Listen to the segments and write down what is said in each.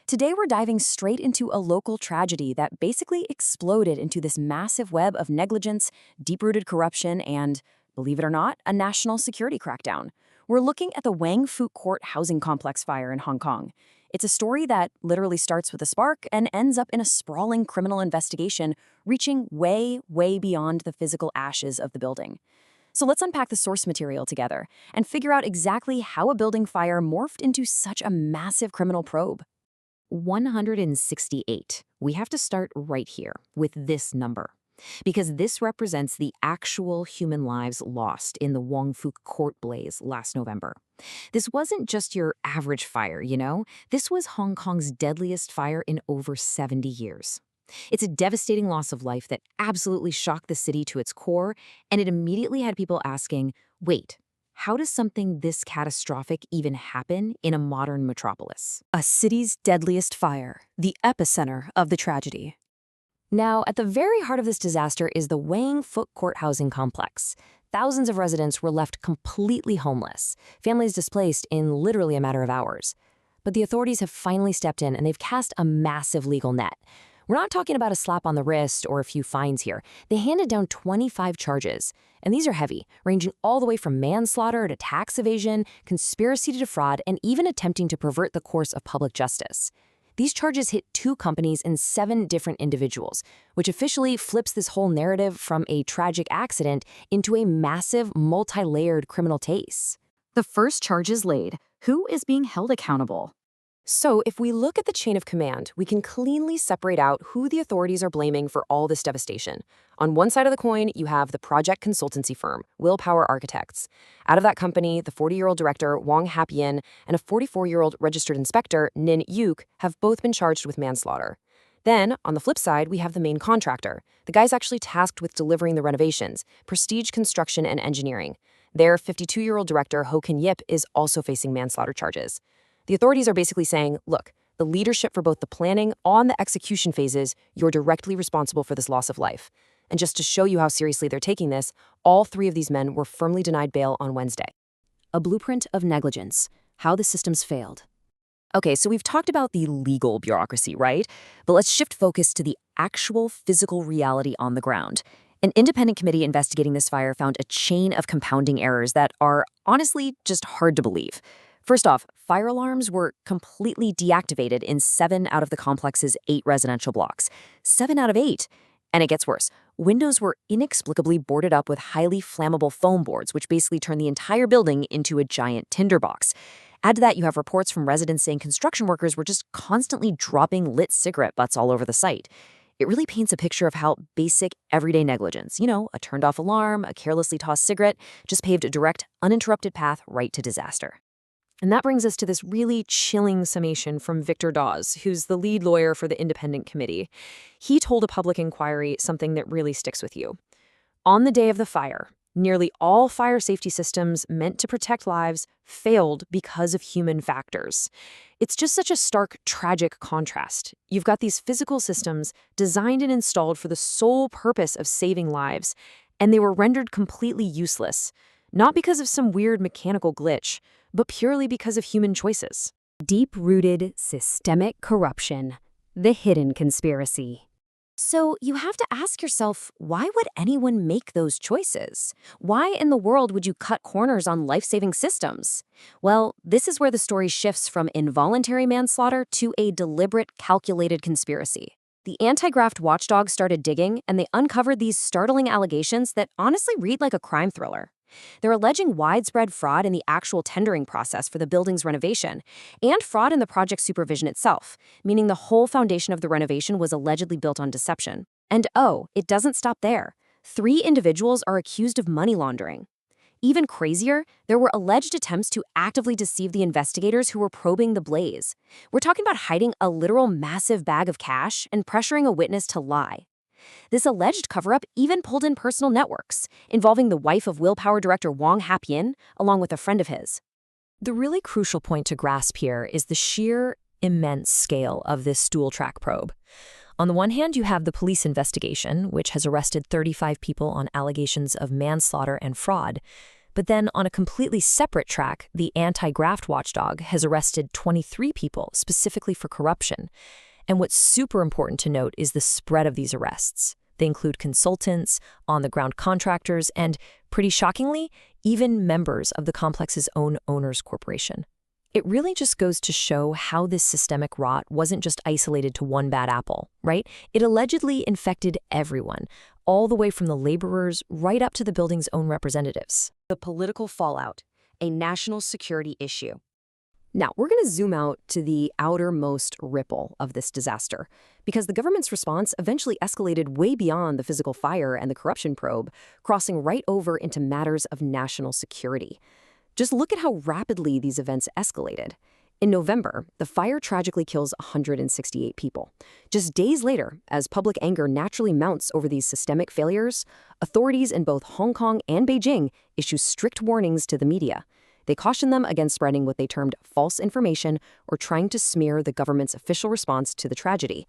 Today we're diving straight into a local tragedy that basically exploded into this massive web of negligence, deep-rooted corruption, and, believe it or not, a national security crackdown. We're looking at the Wang Fuk Court housing complex fire in Hong Kong. It's a story that literally starts with a spark and ends up in a sprawling criminal investigation reaching way, way beyond the physical ashes of the building. So let's unpack the source material together and figure out exactly how a building fire morphed into such a massive criminal probe. 168. We have to start right here with this number, because this represents the actual human lives lost in the Wang Fuk Court blaze last November. This wasn't just your average fire, you know? This was Hong Kong's deadliest fire in over 70 years. It's a devastating loss of life that absolutely shocked the city to its core, and it immediately had people asking, wait, how does something this catastrophic even happen in a modern metropolis? A city's deadliest fire, the epicenter of the tragedy. Now, at the very heart of this disaster is the Wang Fuk Court housing complex. Thousands of residents were left completely homeless, families displaced in literally a matter of hours. But the authorities have finally stepped in and they've cast a massive legal net. We're not talking about a slap on the wrist or a few fines here. They handed down 25 charges, and these are heavy, ranging all the way from manslaughter to tax evasion, conspiracy to defraud, and even attempting to pervert the course of public justice. These charges hit 2 companies and 7 different individuals, which officially flips this whole narrative from a tragic accident into a massive, multi-layered criminal case. The first charge is laid. Who is being held accountable? So if we look at the chain of command, we can cleanly separate out who the authorities are blaming for all this devastation. On one side of the coin, you have the project consultancy firm, Willpower Architects. Out of that company, the 40-year-old director, Wang Hap-yin, and a 44-year-old registered inspector, Nin Yuk, have both been charged with manslaughter. Then, on the flip side, we have the main contractor. The guy's actually tasked with delivering the renovations, Prestige Construction and Engineering. Their 52-year-old director, Ho Kin Yip, is also facing manslaughter charges. The authorities are basically saying, look, the leadership for both the planning and the execution phases, you're directly responsible for this loss of life. And just to show you how seriously they're taking this, all 3 of these men were firmly denied bail on Wednesday. A blueprint of negligence, how the systems failed. Okay, so we've talked about the legal bureaucracy, right? But let's shift focus to the actual physical reality on the ground. An independent committee investigating this fire found a chain of compounding errors that are honestly just hard to believe. First off, fire alarms were completely deactivated in 7 out of the complex's 8 residential blocks. 7 out of 8. And it gets worse. Windows were inexplicably boarded up with highly flammable foam boards, which basically turn the entire building into a giant tinderbox. Add to that, you have reports from residents saying construction workers were just constantly dropping lit cigarette butts all over the site. It really paints a picture of how basic, everyday negligence, a turned-off alarm, a carelessly tossed cigarette, just paved a direct, uninterrupted path right to disaster. And that brings us to this really chilling summation from Victor Dawes, who's the lead lawyer for the independent committee. He told a public inquiry something that really sticks with you. On the day of the fire, nearly all fire safety systems meant to protect lives failed because of human factors. It's just such a stark, tragic contrast. You've got these physical systems designed and installed for the sole purpose of saving lives, and they were rendered completely useless, not because of some weird mechanical glitch, but purely because of human choices. Deep-rooted systemic corruption, the hidden conspiracy. So you have to ask yourself, why would anyone make those choices? Why in the world would you cut corners on life-saving systems? Well, this is where the story shifts from involuntary manslaughter to a deliberate, calculated conspiracy. The anti-graft watchdog started digging, and they uncovered these startling allegations that honestly read like a crime thriller. They're alleging widespread fraud in the actual tendering process for the building's renovation, and fraud in the project supervision itself, meaning the whole foundation of the renovation was allegedly built on deception. And oh, it doesn't stop there. 3 individuals are accused of money laundering. Even crazier, there were alleged attempts to actively deceive the investigators who were probing the blaze. We're talking about hiding a literal massive bag of cash and pressuring a witness to lie. This alleged cover-up even pulled in personal networks, involving the wife of Willpower director Wang Hap-yin, along with a friend of his. The really crucial point to grasp here is the sheer, immense scale of this dual-track probe. On the one hand, you have the police investigation, which has arrested 35 people on allegations of manslaughter and fraud. But then on a completely separate track, the anti-graft watchdog has arrested 23 people specifically for corruption. And what's super important to note is the spread of these arrests. They include consultants, on-the-ground contractors, and, pretty shockingly, even members of the complex's own owners' corporation. It really just goes to show how this systemic rot wasn't just isolated to one bad apple, right? It allegedly infected everyone, all the way from the laborers right up to the building's own representatives. The political fallout, a national security issue. Now, we're going to zoom out to the outermost ripple of this disaster, because the government's response eventually escalated way beyond the physical fire and the corruption probe, crossing right over into matters of national security. Just look at how rapidly these events escalated. In November, the fire tragically kills 168 people. Just days later, as public anger naturally mounts over these systemic failures, authorities in both Hong Kong and Beijing issue strict warnings to the media. They caution them against spreading what they termed false information or trying to smear the government's official response to the tragedy.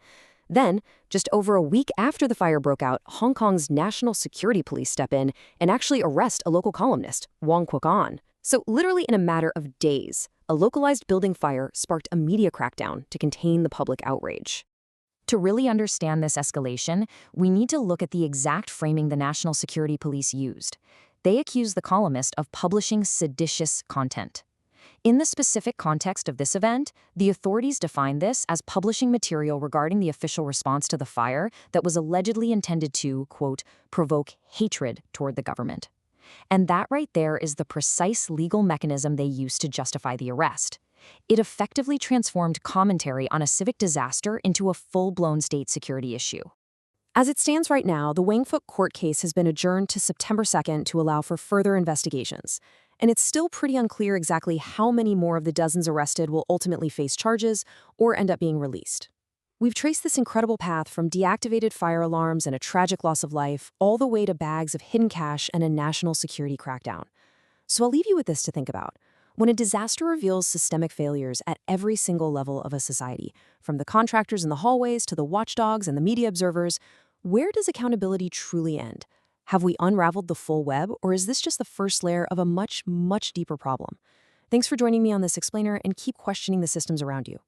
Then, just over a week after the fire broke out, Hong Kong's National Security Police step in and actually arrest a local columnist, Wang Fuk Court. So literally in a matter of days, a localized building fire sparked a media crackdown to contain the public outrage. To really understand this escalation, we need to look at the exact framing the National Security Police used. They accused the columnist of publishing seditious content. In the specific context of this event, the authorities defined this as publishing material regarding the official response to the fire that was allegedly intended to, quote, provoke hatred toward the government. And that right there is the precise legal mechanism they used to justify the arrest. It effectively transformed commentary on a civic disaster into a full-blown state security issue. As it stands right now, the Wang Fuk Court case has been adjourned to September 2nd to allow for further investigations. And it's still pretty unclear exactly how many more of the dozens arrested will ultimately face charges or end up being released. We've traced this incredible path from deactivated fire alarms and a tragic loss of life all the way to bags of hidden cash and a national security crackdown. So I'll leave you with this to think about. When a disaster reveals systemic failures at every single level of a society, from the contractors in the hallways to the watchdogs and the media observers, where does accountability truly end? Have we unraveled the full web, or is this just the first layer of a much, much deeper problem? Thanks for joining me on this explainer, and keep questioning the systems around you.